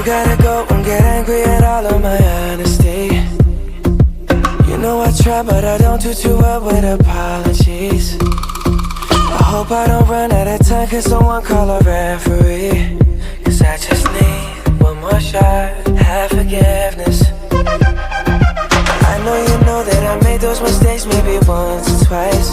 gotta go and get angry at all of my honesty. You know I try, but I don't do too well with apologies. I hope I don't run out of time, can someone call a referee? Cause I just need one more shot, have forgiveness. I know you know that I made those mistakes maybe once or twice.